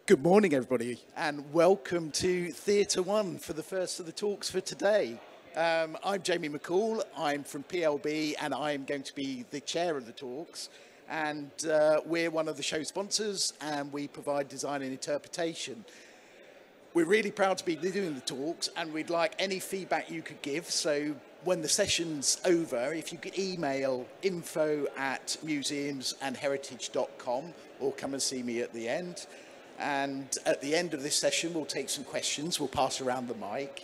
Good morning, everybody, and welcome to Theatre One for the first of the talks for today. I'm Jamie McCall, I'm from PLB, and I'm going to be the chair of the talks. And we're one of the show sponsors, and we provide design and interpretation. We're really proud to be doing the talks, and we'd like any feedback you could give. So when the session's over, if you could email info@museumsandheritage.com or come and see me at the end. And at the end of this session, we'll take some questions. We'll pass around the mic.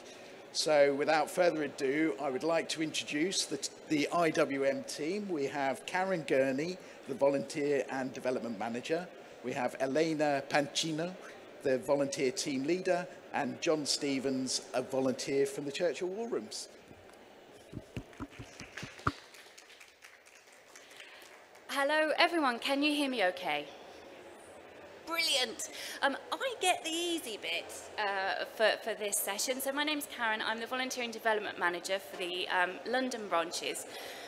So without further ado, I would like to introduce the IWM team. We have Karen Gurney, the Volunteer and Development Manager. We have Elena Pancino, the Volunteer Team Leader, and John Stevens, a volunteer from the Churchill War Rooms. Hello, everyone. Can you hear me okay? Brilliant. I get the easy bit for this session. So my name's Karen. I'm the Volunteering Development Manager for the London branches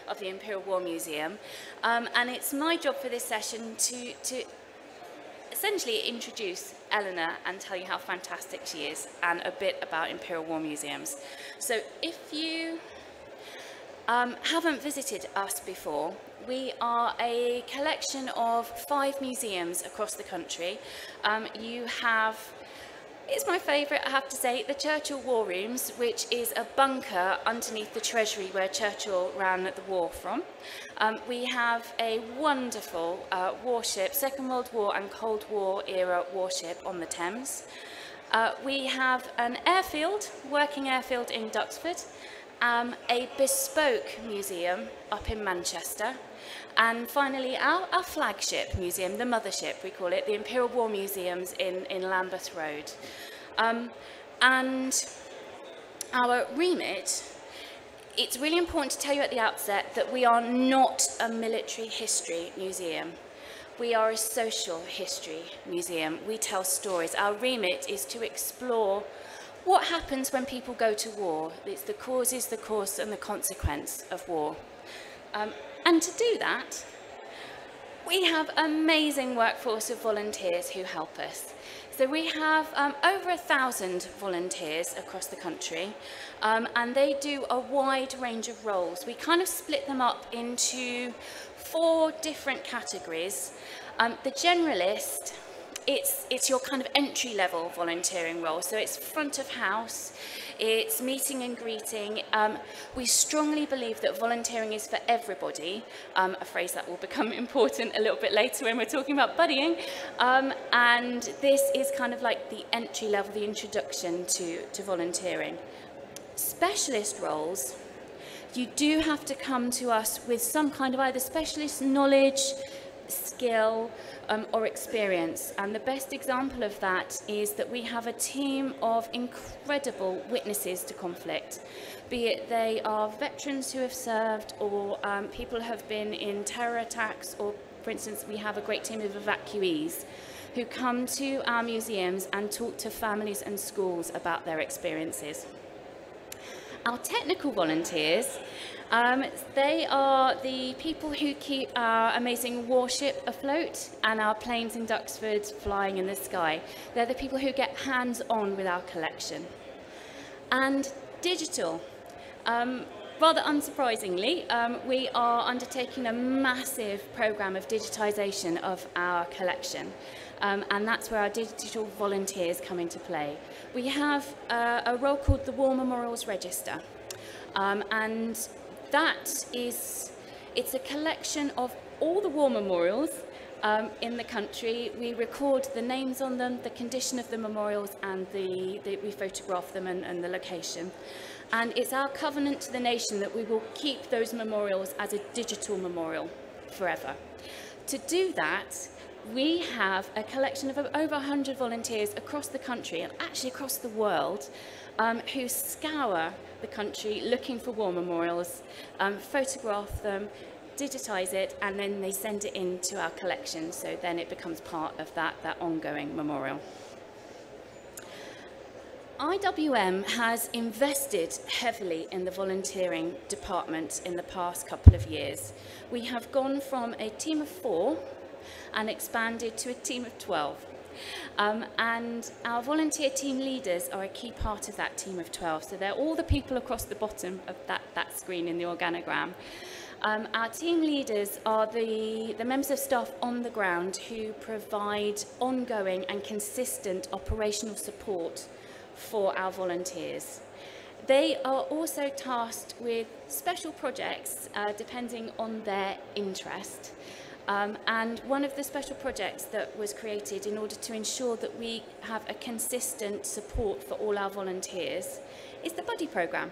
of the Imperial War Museum. And it's my job for this session to essentially introduce Eleanor and tell you how fantastic she is and a bit about Imperial War Museums. So if you haven't visited us before, we are a collection of 5 museums across the country. You have, it's my favourite, I have to say, the Churchill War Rooms, which is a bunker underneath the Treasury where Churchill ran the war from. We have a wonderful warship, Second World War and Cold War era warship on the Thames. We have an airfield, working airfield in Duxford. A bespoke museum up in Manchester, and finally our flagship museum, the mothership we call it, the Imperial War Museums in Lambeth Road. And our remit, it's really important to tell you at the outset that we are not a military history museum. We are a social history museum. We tell stories. Our remit is to explore what happens when people go to war. It's the causes, the cause, and the consequence of war. And to do that, we have an amazing workforce of volunteers who help us. So we have over 1,000 volunteers across the country, and they do a wide range of roles. We kind of split them up into 4 different categories. The generalist, it's your kind of entry-level volunteering role. So it's front of house, it's meeting and greeting. We strongly believe that volunteering is for everybody, a phrase that will become important a little bit later when we're talking about buddying. And this is kind of like the entry level, the introduction to volunteering. Specialist roles, you do have to come to us with some kind of either specialist knowledge, skill, or experience. And the best example of that is that we have a team of incredible witnesses to conflict, be it they are veterans who have served or people who have been in terror attacks, or for instance we have a great team of evacuees who come to our museums and talk to families and schools about their experiences. Our technical volunteers, they are the people who keep our amazing warship afloat and our planes in Duxford flying in the sky. They're the people who get hands-on with our collection. And digital. Rather unsurprisingly, we are undertaking a massive programme of digitisation of our collection. And that's where our digital volunteers come into play. We have a role called the War Memorials Register, and that is, it's a collection of all the war memorials in the country. We record the names on them, the condition of the memorials, and we photograph them and the location. And it's our covenant to the nation that we will keep those memorials as a digital memorial forever. To do that, we have a collection of over 100 volunteers across the country, and actually across the world, who scour the country looking for war memorials, photograph them, digitise it, and then they send it into our collection, so then it becomes part of that ongoing memorial. IWM has invested heavily in the volunteering department in the past couple of years. We have gone from a team of 4 and expanded to a team of 12. And our volunteer team leaders are a key part of that team of 12. So they're all the people across the bottom of that screen in the organogram. Our team leaders are the members of staff on the ground who provide ongoing and consistent operational support for our volunteers. They are also tasked with special projects depending on their interest. And one of the special projects that was created in order to ensure that we have a consistent support for all our volunteers is the Buddy programme.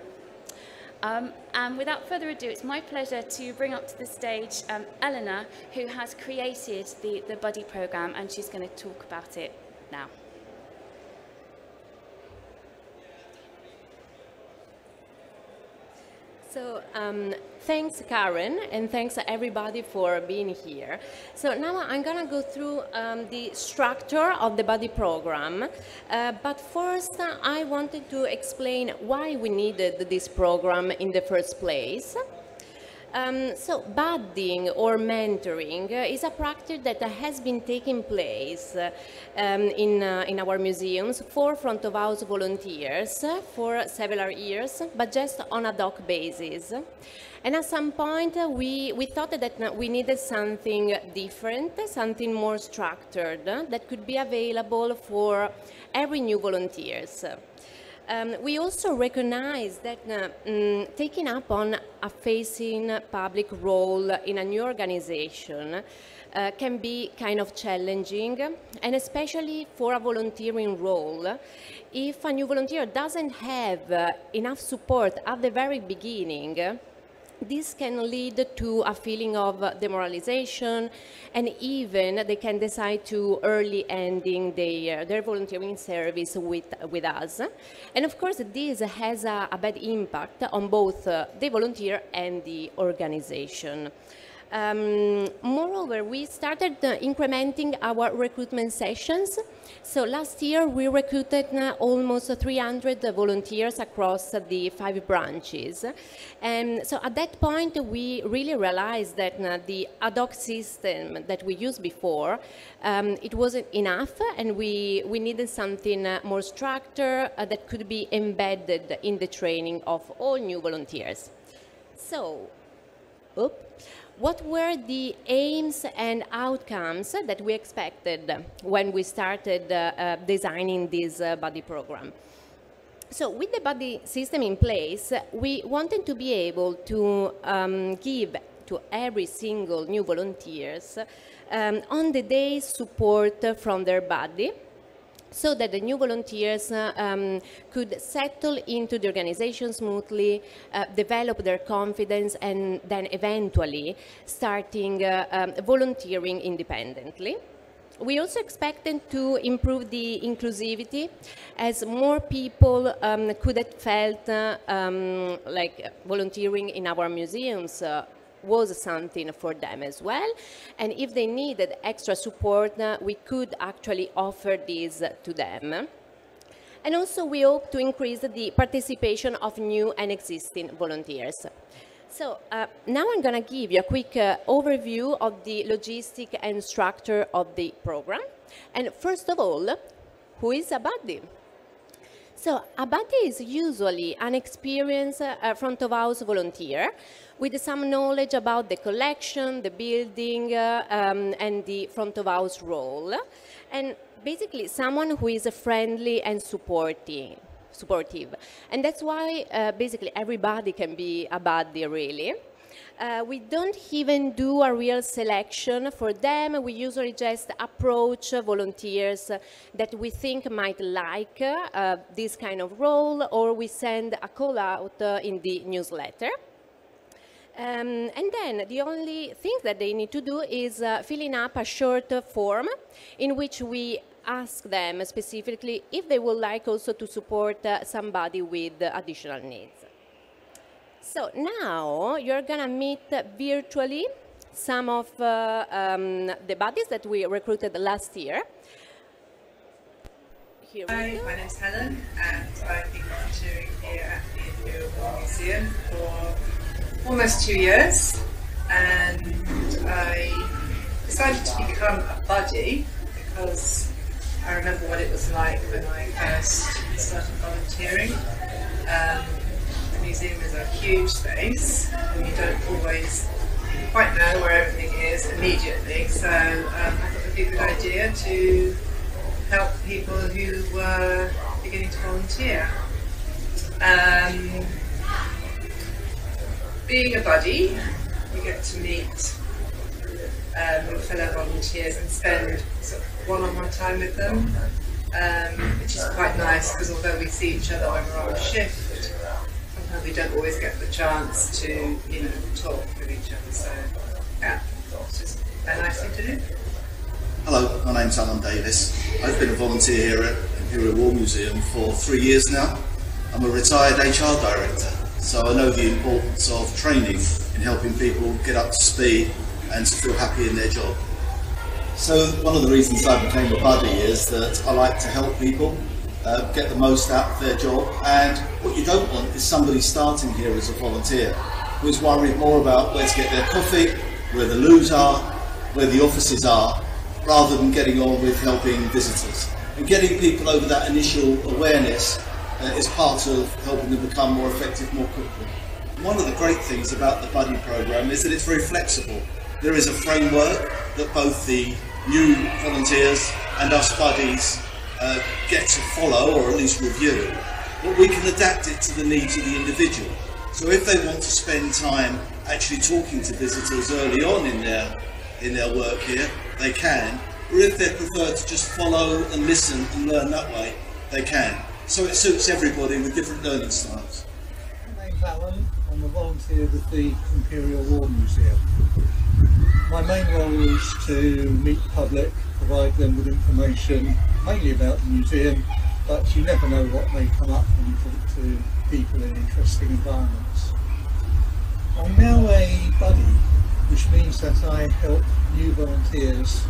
And without further ado, it's my pleasure to bring up to the stage Elena, who has created the Buddy programme, and she's going to talk about it now. So thanks, Karen, and thanks everybody for being here. So now I'm going to go through the structure of the Buddy program. But first, I wanted to explain why we needed this program in the first place. So budding or mentoring is a practice that has been taking place in our museums for front of house volunteers for several years, but just on ad hoc basis. And at some point we thought that we needed something different, something more structured that could be available for every new volunteers. We also recognize that taking up on a facing public role in a new organization can be kind of challenging, and especially for a volunteering role. If a new volunteer doesn't have enough support at the very beginning, this can lead to a feeling of demoralization, and even they can decide to early ending their volunteering service with us. And of course, this has a bad impact on both the volunteer and the organization. Moreover, we started incrementing our recruitment sessions. So last year we recruited almost 300 volunteers across the 5 branches. And so at that point we really realized that the ad hoc system that we used before, it wasn't enough, and we needed something more structured that could be embedded in the training of all new volunteers. So, what were the aims and outcomes that we expected when we started designing this Buddy program? So with the Buddy system in place, we wanted to be able to give to every single new volunteers on the day support from their buddy, so that the new volunteers could settle into the organization smoothly, develop their confidence, and then eventually starting volunteering independently. We also expected to improve the inclusivity, as more people could have felt like volunteering in our museums was something for them as well, and if they needed extra support, we could actually offer this to them. And also we hope to increase the participation of new and existing volunteers. So now I'm going to give you a quick overview of the logistic and structure of the program. And first of all, who is a buddy? So a buddy is usually an experienced front of house volunteer with some knowledge about the collection, the building, and the front of house role, and basically someone who is friendly and supportive. And that's why basically everybody can be a buddy, really. We don't even do a real selection for them. We usually just approach volunteers that we think might like this kind of role, or we send a call out in the newsletter. And then the only thing that they need to do is filling up a short form in which we ask them specifically if they would like also to support somebody with additional needs. So now you're going to meet virtually some of the buddies that we recruited last year. Hi, my name's Helen, and I've been volunteering here at the Imperial War Museum for almost 2 years, and I decided to become a buddy because I remember what it was like when I first started volunteering. The museum is a huge space and you don't always quite know where everything is immediately, so I thought it would be a good idea to help people who were beginning to volunteer. Being a buddy, you get to meet fellow volunteers and spend sort of one-on-one time with them, which is quite nice because although we see each other when we're on shift, sometimes we don't always get the chance to, you know, talk with each other. So yeah, it's just a nice thing to do. Hello, my name's Alan Davis. I've been a volunteer here at Imperial War Museum for 3 years now. I'm a retired HR director, so I know the importance of training in helping people get up to speed and to feel happy in their job. So one of the reasons I became a buddy is that I like to help people get the most out of their job, and what you don't want is somebody starting here as a volunteer who is worried more about where to get their coffee, where the loos are, where the offices are, rather than getting on with helping visitors. And getting people over that initial awareness is part of helping them become more effective more quickly. One of the great things about the Buddy programme is that it's very flexible. There is a framework that both the new volunteers and us buddies get to follow, or at least review, but we can adapt it to the needs of the individual. So if they want to spend time actually talking to visitors early on in their work here, they can, or if they prefer to just follow and listen and learn that way, they can. So it suits everybody with different learning styles. My name's Alan. I'm a volunteer with the Imperial War Museum. My main role is to meet the public, provide them with information, mainly about the museum, but you never know what may come up when you talk to people in interesting environments. I'm now a buddy, which means that I help new volunteers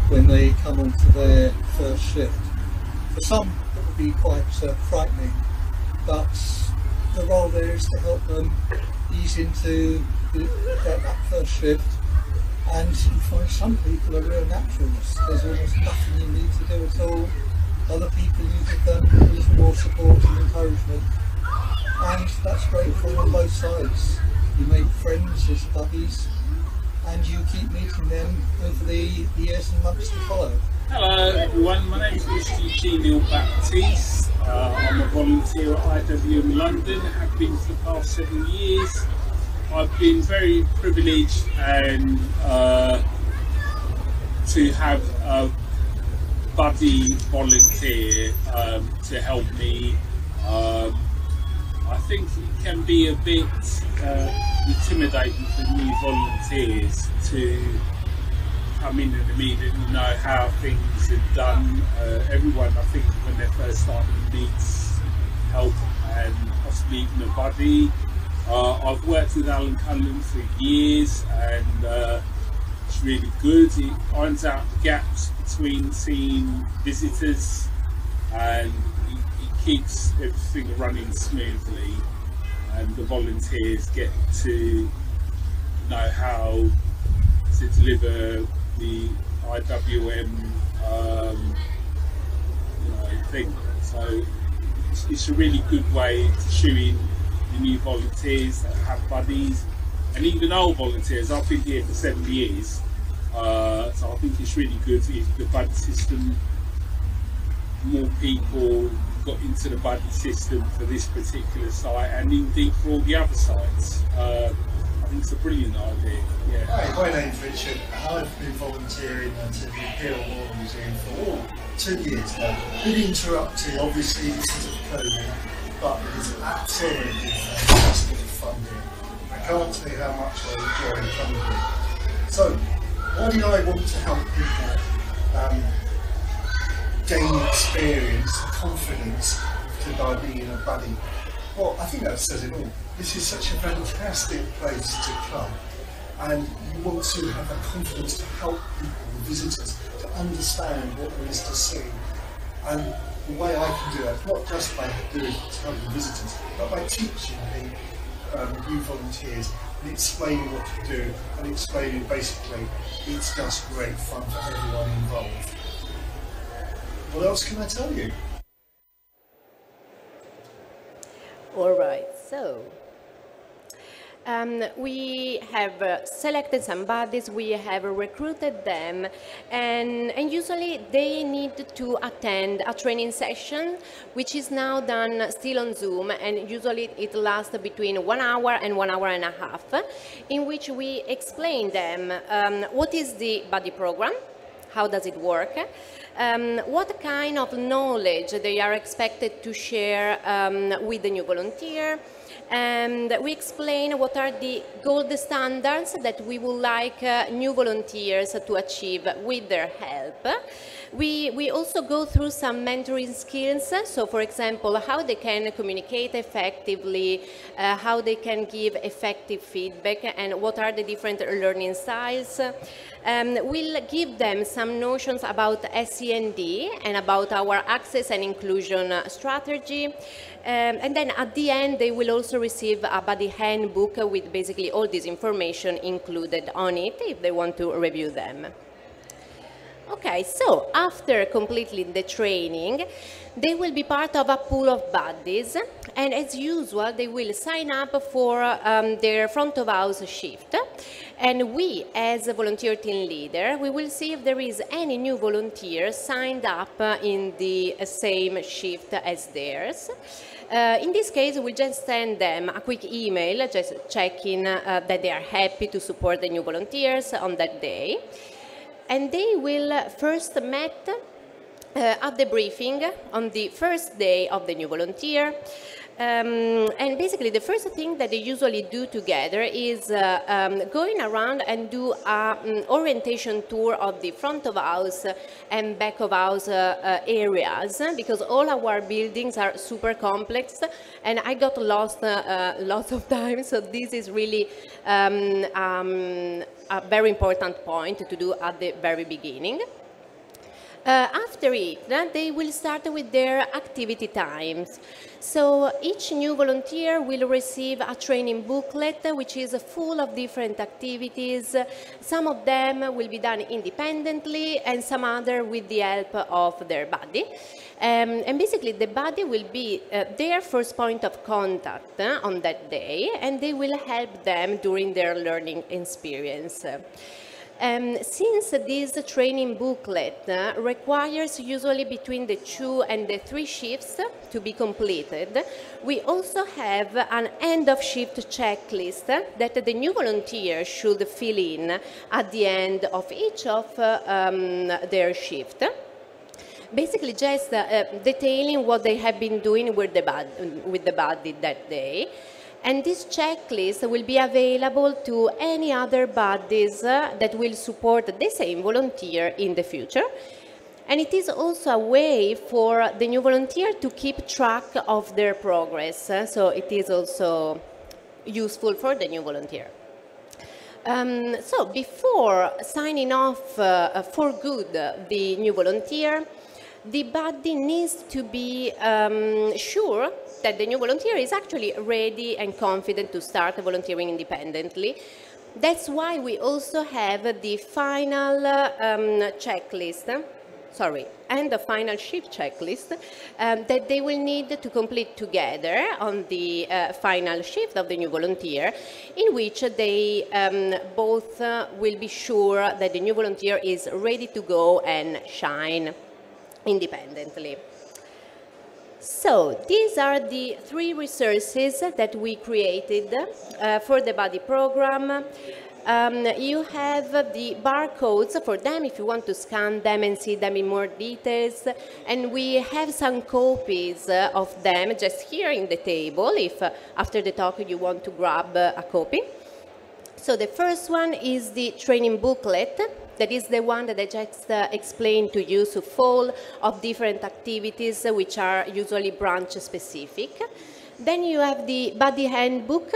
when they come onto their first shift. For some it would be quite frightening, but the role there is to help them ease into that first shift, and you find some people are real naturals. There's almost nothing you need to do at all. Other people you give them a little more support and encouragement, and that's great fun on both sides. You make friends as buddies, and you keep meeting them over the years and months to follow. Hello everyone, my name is Mr. Eugene Baptiste. I'm a volunteer at IWM London, have been for the past 7 years. I've been very privileged and to have a buddy volunteer to help me. I think it can be a bit intimidating for new volunteers to come in and immediately know how things are done. Everyone, I think, when they're first starting, needs help and possibly even a buddy. I've worked with Alan Cullen for years, and it's really good. It finds out the gaps between seeing visitors, and it keeps everything running smoothly, and the volunteers get to know how to deliver the IWM thing. So it's a really good way to shoe in the new volunteers that have buddies, and even old volunteers. I've been here for 7 years, so I think it's really good if the buddy system, more people got into the buddy system for this particular site, and indeed for all the other sites. I think it's a brilliant idea. Yeah. Hi, my name's Richard. I've been volunteering at the Imperial War Museum for 2 years now. Been interrupted, obviously, because of COVID, but it is absolutely fantastic fun here. I can't tell you how much I enjoy coming here. So, why do I want to help people gain experience, confidence by being a buddy? Well, I think that says it all. This is such a fantastic place to come, and you want to have the confidence to help people, the visitors, to understand what there is to see. And the way I can do that, not just by doing helping visitors, but by teaching the new volunteers and explaining what to do, and explaining basically it's just great fun for everyone involved. what else can I tell you? All right, so we have selected some buddies, we have recruited them, and usually they need to attend a training session, which is now done still on Zoom, and usually it lasts between 1 hour and 1 hour and a half, in which we explain them what is the buddy program, how does it work, what kind of knowledge they are expected to share with the new volunteer, and we explain what are the gold standards that we would like new volunteers to achieve with their help. We also go through some mentoring skills, so for example, how they can communicate effectively, how they can give effective feedback, and what are the different learning styles. We'll give them some notions about SEND and about our access and inclusion strategy. And then at the end, they will also receive a buddy handbook with basically all this information included on it if they want to review them. Okay, so after completing the training, they will be part of a pool of buddies, and as usual, they will sign up for their front of house shift. And we, as a volunteer team leader, we will see if there is any new volunteer signed up in the same shift as theirs. In this case, we just send them a quick email, just checking that they are happy to support the new volunteers on that day. And they will first meet at the briefing on the first day of the new volunteer. And basically, the first thing that they usually do together is going around and do an orientation tour of the front of house and back of house areas, because all our buildings are super complex, and I got lost lots of times, so this is really a very important point to do at the very beginning. After it, they will start with their activity times. So each new volunteer will receive a training booklet, which is full of different activities. Some of them will be done independently, and some other with the help of their buddy. And basically, the buddy will be their first point of contact on that day, and they will help them during their learning experience. Since this training booklet requires usually between the 2 and the 3 shifts to be completed, we also have an end of shift checklist that the new volunteer should fill in at the end of each of their shift. Basically just detailing what they have been doing with the buddy that day. And this checklist will be available to any other buddies that will support the same volunteer in the future. And it is also a way for the new volunteer to keep track of their progress. So it is also useful for the new volunteer. So before signing off for good the new volunteer, the buddy needs to be sure that the new volunteer is actually ready and confident to start volunteering independently. That's why we also have the final checklist, and the final shift checklist that they will need to complete together on the final shift of the new volunteer, in which they both will be sure that the new volunteer is ready to go and shine independently. So these are the 3 resources that we created for the buddy program. You have the barcodes for them if you want to scan them and see them in more details. And we have some copies of them just here in the table if after the talk you want to grab a copy. So the first one is the training booklet. That is the one that I just explained to you, so full of different activities which are usually branch specific. Then you have the buddy handbook,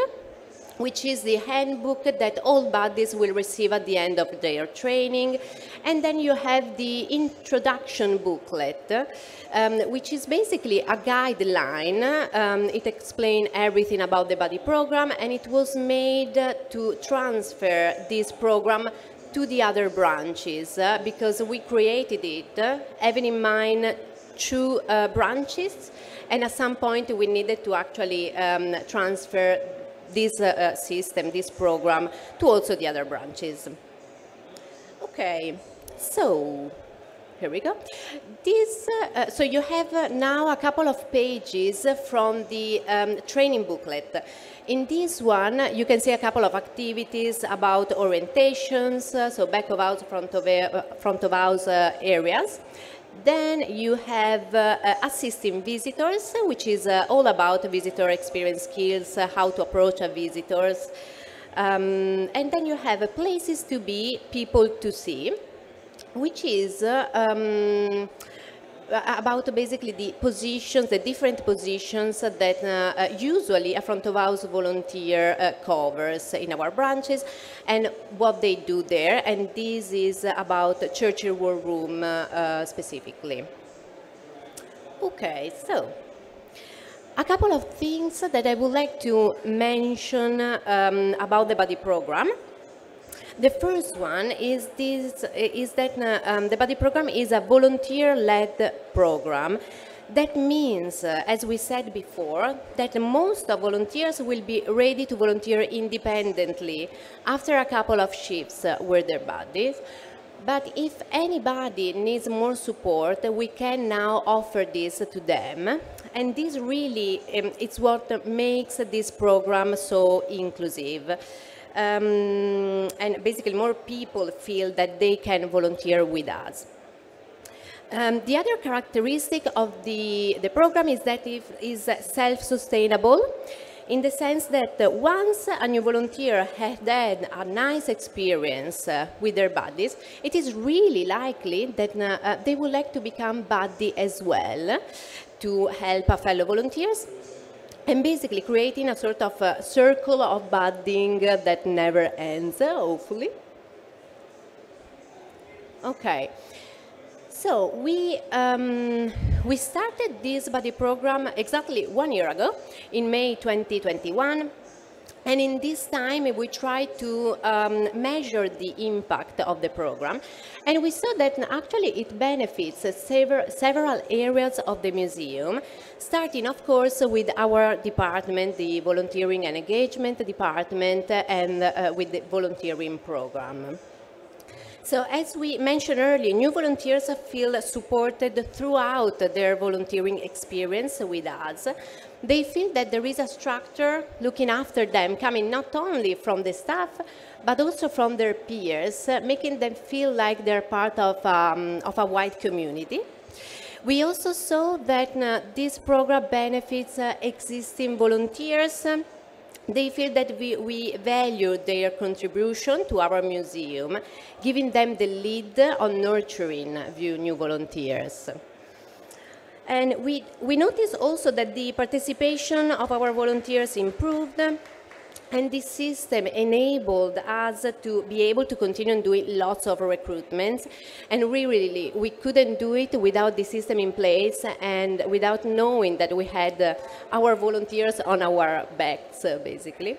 which is the handbook that all buddies will receive at the end of their training. And then you have the introduction booklet, which is basically a guideline. It explains everything about the buddy program, and it was made to transfer this program to the other branches because we created it having in mind two branches, and at some point we needed to actually transfer this system, this program, to also the other branches. Okay, so here we go. This, so you have now a couple of pages from the training booklet. In this one, you can see a couple of activities about orientations, so back of house, front of house areas. Then you have assisting visitors, which is all about visitor experience skills, how to approach a visitors. And then you have places to be, people to see, which is about basically the positions, the different positions that usually a front of house volunteer covers in our branches and what they do there. And this is about Churchill War Room specifically. Okay, so a couple of things that I would like to mention about the Buddy program. The first one is that the Buddy program is a volunteer-led program. That means, as we said before, that most of volunteers will be ready to volunteer independently after a couple of shifts with their buddies. But if anybody needs more support, we can now offer this to them. And this really, it's what makes this program so inclusive. And basically more people feel that they can volunteer with us. The other characteristic of the program is that it is self-sustainable, in the sense that once a new volunteer has had a nice experience with their buddies, it is really likely that they would like to become buddy as well, to help fellow volunteers, and basically creating a sort of circle of budding that never ends, hopefully. Okay. So we started this Buddy program exactly 1 year ago, in May 2021, and in this time we tried to measure the impact of the program, and we saw that actually it benefits several areas of the museum, starting of course with our department, the Volunteering and Engagement Department, and with the volunteering program. So as we mentioned earlier, new volunteers feel supported throughout their volunteering experience with us. They feel that there is a structure looking after them, coming not only from the staff, but also from their peers, making them feel like they're part of a wide community. We also saw that this program benefits existing volunteers. They feel that we value their contribution to our museum, giving them the lead on nurturing new volunteers. And we noticed also that the participation of our volunteers improved, and this system enabled us to be able to continue doing lots of recruitments. And we couldn't do it without the system in place and without knowing that we had our volunteers on our backs, basically.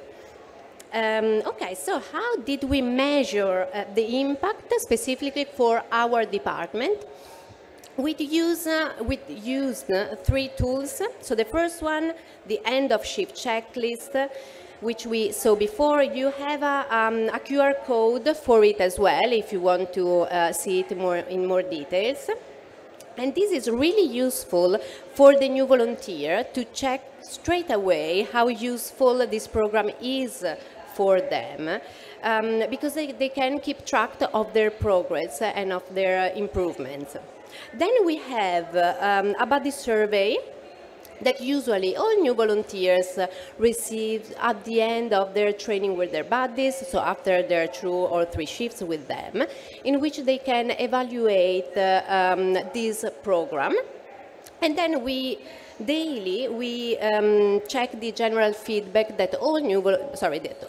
Okay, so how did we measure the impact specifically for our department? We used 3 tools. So the first one, the end of shift checklist, which we saw before. You have a QR code for it as well, if you want to see it in more details. And this is really useful for the new volunteer to check straight away how useful this program is for them, because they can keep track of their progress and of their improvements. Then we have a buddy survey that usually all new volunteers receive at the end of their training with their buddies, so after their 2 or 3 shifts with them, in which they can evaluate this program. And then daily we check the general feedback that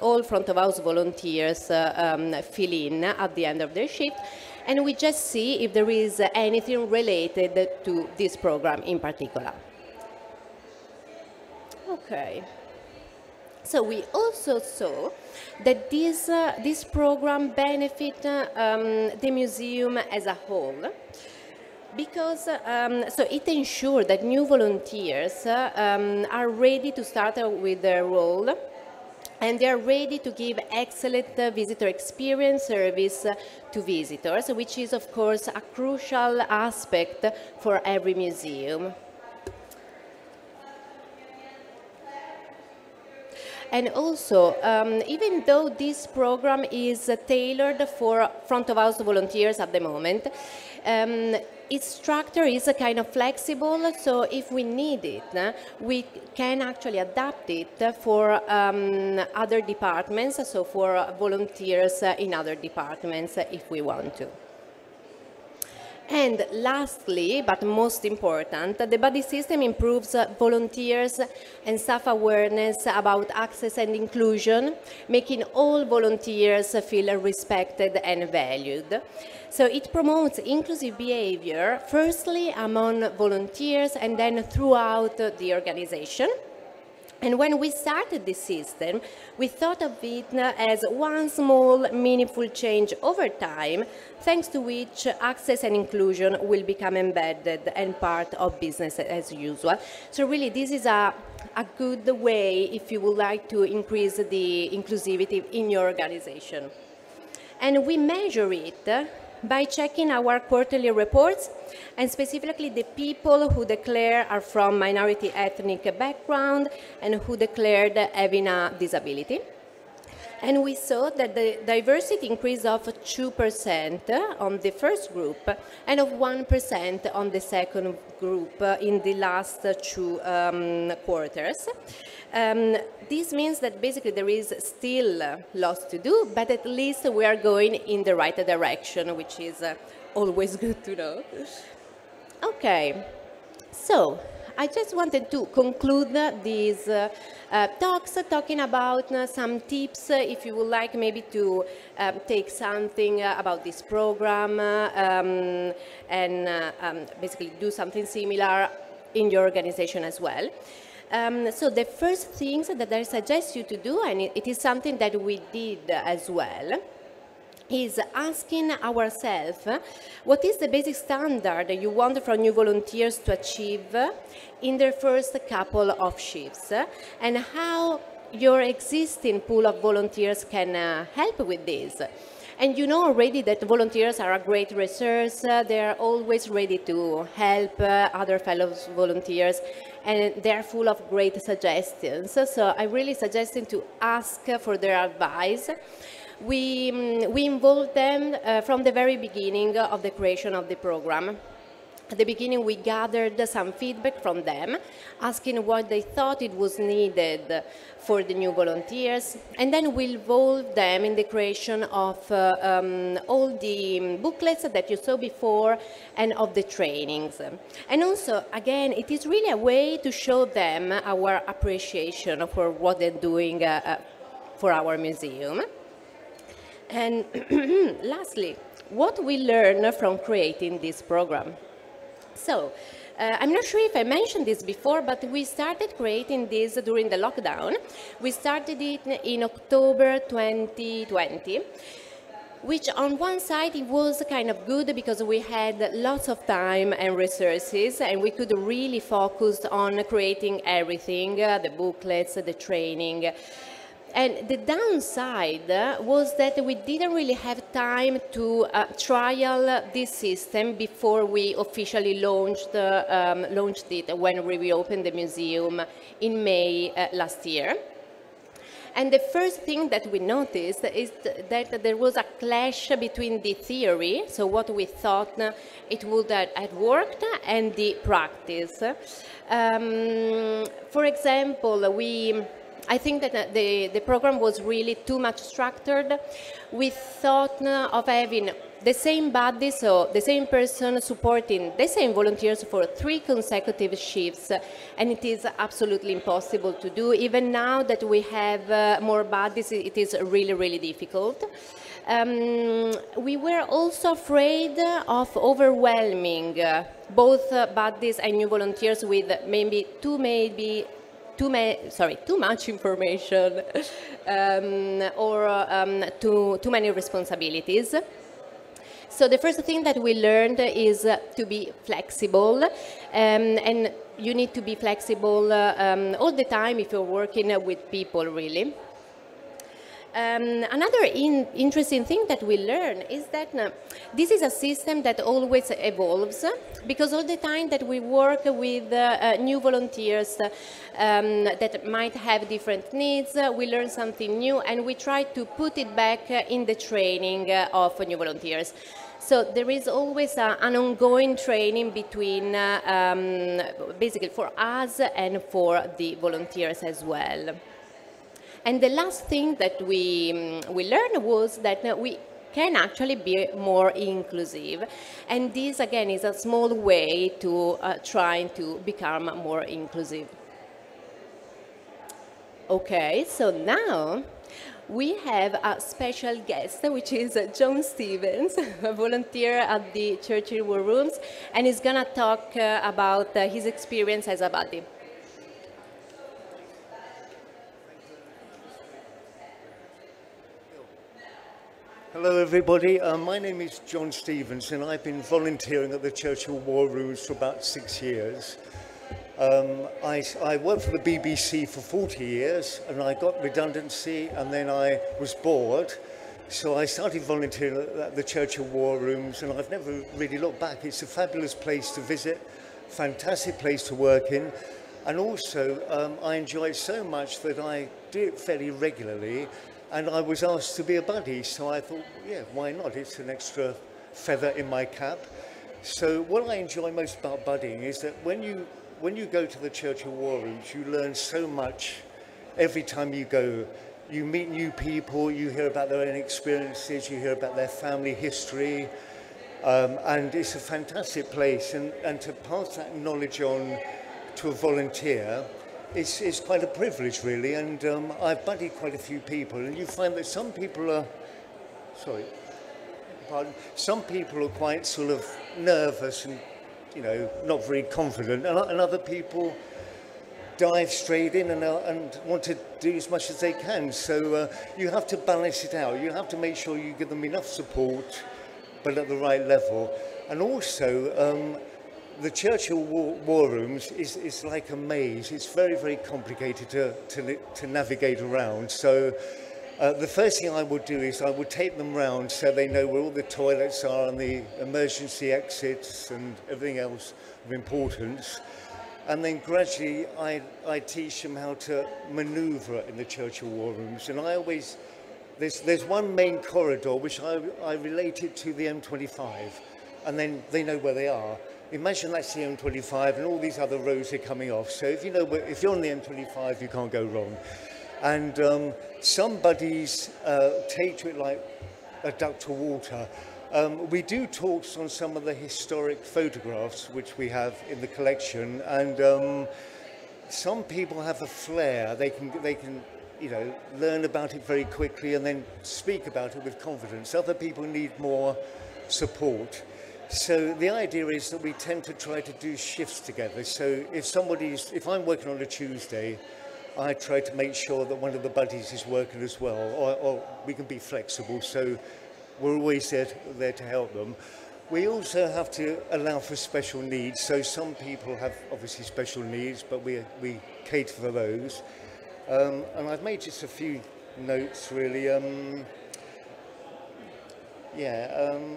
all front of house volunteers fill in at the end of their shift, and we just see if there is anything related to this program in particular. Okay, So we also saw that this program benefit the museum as a whole, because so it ensured that new volunteers are ready to start with their role, and they are ready to give excellent visitor experience service to visitors, which is of course a crucial aspect for every museum. And also, even though this program is tailored for front-of-house volunteers at the moment, its structure is a kind of flexible, so if we need it, we can actually adapt it for other departments, so for volunteers in other departments if we want to. And lastly, but most important, the buddy system improves volunteers and staff awareness about access and inclusion, making all volunteers feel respected and valued. So it promotes inclusive behavior, firstly among volunteers and then throughout the organization. And when we started this system, we thought of it as one small, meaningful change over time, thanks to which access and inclusion will become embedded and part of business as usual. So really, this is a good way if you would like to increase the inclusivity in your organization. And we measure it by checking our quarterly reports, and specifically the people who declare are from minority ethnic background and who declared having a disability. And we saw that the diversity increase of 2% on the first group and of 1% on the second group in the last two quarters. This means that basically there is still lots to do, but at least we are going in the right direction, which is always good to know. Okay, so I just wanted to conclude these talks talking about some tips if you would like maybe to take something about this program and basically do something similar in your organization as well. So the first things that I suggest you to do, and it is something that we did as well, is asking ourselves what is the basic standard that you want from new volunteers to achieve in their first couple of shifts, and how your existing pool of volunteers can help with this. And you know already that volunteers are a great resource. They are always ready to help other fellow volunteers, and they're full of great suggestions. So I really suggest to ask for their advice. We involved them from the very beginning of the creation of the program. At the beginning, we gathered some feedback from them, asking what they thought it was needed for the new volunteers, and then we involved them in the creation of all the booklets that you saw before and of the trainings. And also, again, it is really a way to show them our appreciation for what they're doing for our museum. And lastly, what we learned from creating this program. So, I'm not sure if I mentioned this before, but we started creating this during the lockdown. We started it in October 2020, which on one side it was kind of good because we had lots of time and resources, and we could really focus on creating everything, the booklets, the training. And the downside was that we didn't really have time to trial this system before we officially launched it when we reopened the museum in May last year. And the first thing that we noticed is that there was a clash between the theory, so what we thought it would have worked, and the practice. For example, I think that the program was really too much structured. We thought of having the same buddy, so the same person supporting the same volunteers for 3 consecutive shifts, and it is absolutely impossible to do. Even now that we have more buddies, it is really, really difficult. We were also afraid of overwhelming both buddies and new volunteers with maybe too much information or too many responsibilities. So the first thing that we learned is to be flexible, and you need to be flexible all the time if you're working with people, really. Another interesting thing that we learn is that this is a system that always evolves, because all the time that we work with new volunteers that might have different needs, we learn something new and we try to put it back in the training of new volunteers. So there is always an ongoing training between, basically for us and for the volunteers as well. And the last thing that we learned was that we can actually be more inclusive. And this, again, is a small way to trying to become more inclusive. Okay, so now we have a special guest, which is John Stevens, a volunteer at the Churchill War Rooms, and he's going to talk about his experience as a buddy. Hello everybody, my name is John Stevens and I've been volunteering at the Churchill War Rooms for about 6 years. I worked for the BBC for 40 years and I got redundancy and then I was bored. So I started volunteering at the Churchill War Rooms and I've never really looked back. It's a fabulous place to visit, fantastic place to work in. And also I enjoy it so much that I do it fairly regularly. And I was asked to be a buddy, so I thought, yeah, why not? It's an extra feather in my cap. So what I enjoy most about buddying is that when you go to the Churchill War Rooms, you learn so much every time you go. You meet new people, you hear about their own experiences, you hear about their family history, and it's a fantastic place. And to pass that knowledge on to a volunteer, it's quite a privilege, really, and I've buddied quite a few people, and you find that some people are, some people are quite sort of nervous and, you know, not very confident, and other people dive straight in and want to do as much as they can. So you have to balance it out. You have to make sure you give them enough support, but at the right level, and also the Churchill War Rooms is like a maze. It's very, very complicated to navigate around. So the first thing I would do is I would take them round so they know where all the toilets are and the emergency exits and everything else of importance. And then gradually I teach them how to manoeuvre in the Churchill War Rooms. And I always, there's one main corridor which I related to the M25, and then they know where they are. Imagine that's the M25 and all these other roads are coming off. So if you know, if you're on the M25, you can't go wrong. And some buddies take to it like a duck to water. We do talks on some of the historic photographs which we have in the collection, and some people have a flair. They can you know, learn about it very quickly and then speak about it with confidence. Other people need more support. So the idea is that we tend to try to do shifts together. So if I'm working on a Tuesday, I try to make sure that one of the buddies is working as well, or we can be flexible. So we're always there to help them. We also have to allow for special needs. So some people have obviously special needs, but we cater for those. And I've made just a few notes, really.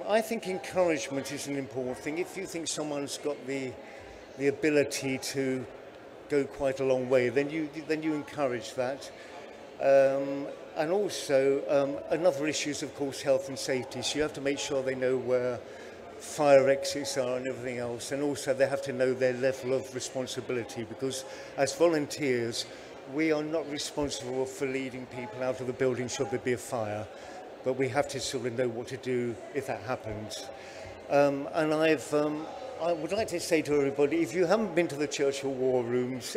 I think encouragement is an important thing. If you think someone's got the ability to go quite a long way, then you encourage that. And also, another issue is, of course, health and safety. So you have to make sure they know where fire exits are and everything else. And also, they have to know their level of responsibility, because as volunteers, we are not responsible for leading people out of the building should there be a fire. But we have to sort of know what to do if that happens. And I would like to say to everybody, if you haven't been to the Churchill War Rooms,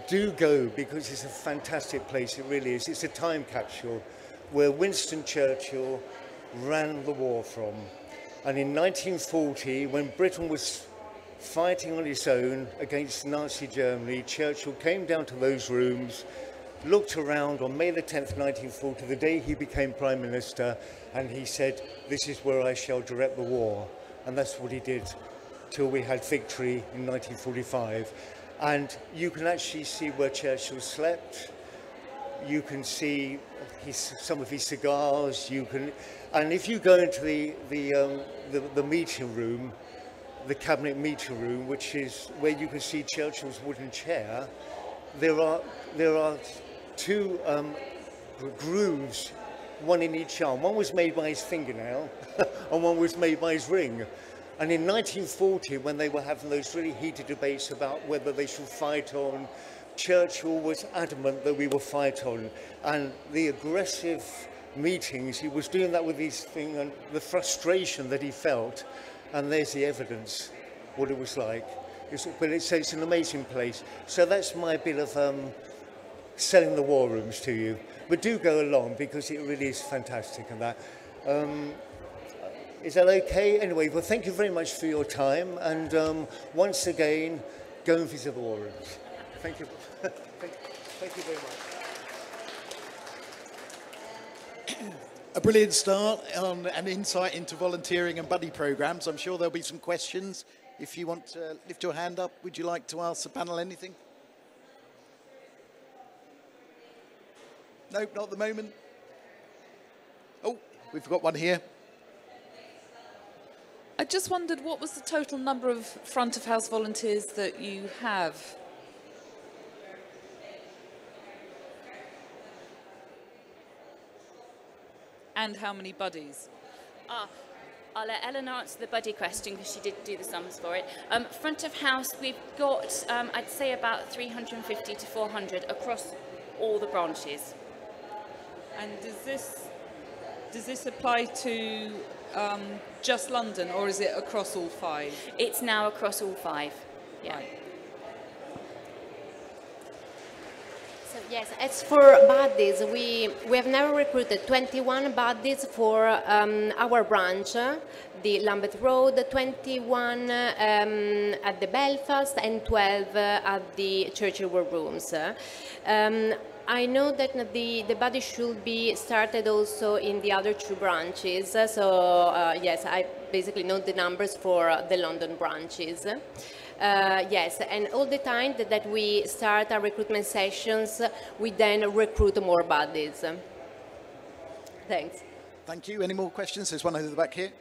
do go, because it's a fantastic place, it really is. It's a time capsule where Winston Churchill ran the war from. And in 1940, when Britain was fighting on his own against Nazi Germany. Churchill came down to those rooms, looked around on May the 10th, 1940, the day he became Prime Minister, and he said, "This is where I shall direct the war." And that's what he did till we had victory in 1945. And you can actually see where Churchill slept. You can see some of his cigars. And if you go into the meeting room, the cabinet meeting room, which is where you can see Churchill's wooden chair, there are two grooves, one in each arm. One was made by his fingernail, and one was made by his ring. And in 1940, when they were having those really heated debates about whether they should fight on, Churchill was adamant that we will fight on. And the aggressive meetings, he was doing that with his thing, and the frustration that he felt. And there's the evidence, what it was like. But it's an amazing place. So that's my bit of selling the war rooms to you. But do go along, because it really is fantastic and that. Is that okay? Anyway, well, thank you very much for your time. And once again, go and visit the war rooms. Thank you. Thank you very much. A brilliant start on an insight into volunteering and buddy programs. I'm sure there'll be some questions. If you want to lift your hand up, would you like to ask the panel anything? No, not at the moment. Oh, we've got one here. I just wondered, what was the total number of front of house volunteers that you have? And how many buddies? I'll let Eleanor answer the buddy question, because she did do the sums for it. Front of house, we've got, I'd say, about 350 to 400 across all the branches. And does this apply to just London, or is it across all 5? It's now across all 5. Yeah. Right. So yes, as for buddies, we have now recruited 21 buddies for our branch, the Lambeth Road, 21 at the Belfast, and 12 at the Churchill War Rooms. I know that the buddy should be started also in the other 2 branches, so yes, I basically know the numbers for the London branches. Yes, and all the time that we start our recruitment sessions, we then recruit more buddies. Thanks. Thank you. Any more questions? There's one over the back here.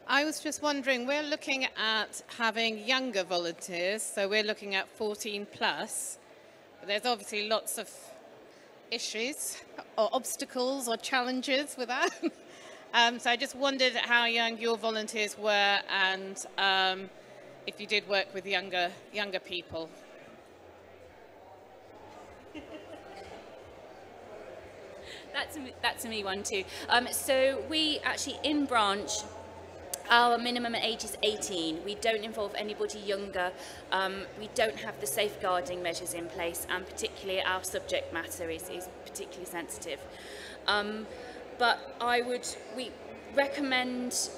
I was just wondering, we're looking at having younger volunteers, so we're looking at 14 plus, but there's obviously lots of issues or obstacles or challenges with that. So I just wondered how young your volunteers were, and if you did work with younger people. That's a me one too. So we actually, in branch, our minimum age is 18. We don't involve anybody younger. We don't have the safeguarding measures in place, and particularly our subject matter is particularly sensitive. But we recommend,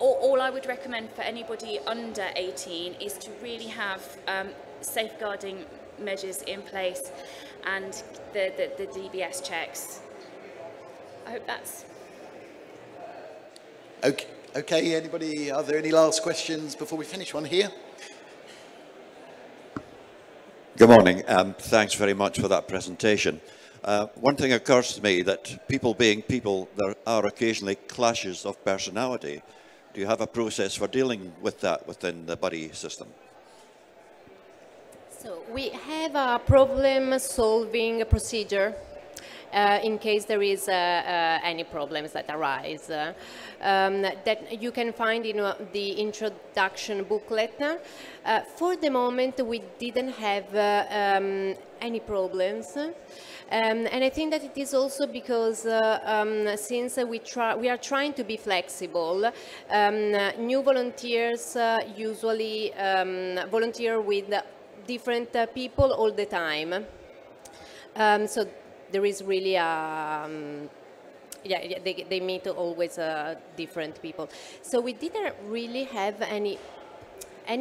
all I would recommend for anybody under 18 is to really have safeguarding measures in place and the DBS checks. I hope that's... Okay, anybody, are there any last questions before we finish? One here. Good morning. Thanks very much for that presentation. One thing occurs to me, that people being people, there are occasionally clashes of personality. Do you have a process for dealing with that within the buddy system? So we have a problem-solving procedure in case there is any problems that arise, that you can find in the introduction booklet. For the moment, we didn't have any problems. And I think that it is also because since we are trying to be flexible, new volunteers usually volunteer with different people all the time. So there is really a yeah, they meet always different people. So we didn't really have any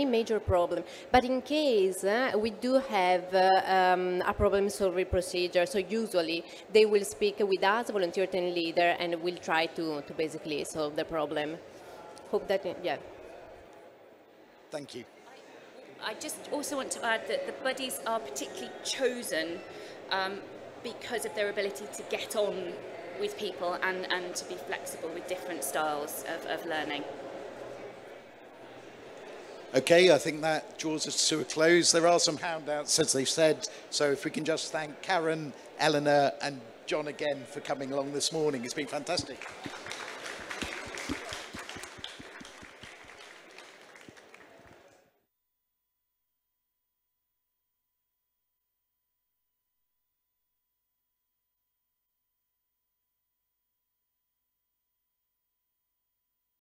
major problem, but in case we do have a problem-solving procedure, so usually they will speak with us, volunteer team leader, and we'll try to basically solve the problem. Hope that, yeah. Thank you. I just also want to add that the buddies are particularly chosen because of their ability to get on with people and to be flexible with different styles of learning. Okay, I think that draws us to a close. There are some handouts, as they've said, so if we can just thank Karen, Eleanor and John again for coming along this morning. It's been fantastic.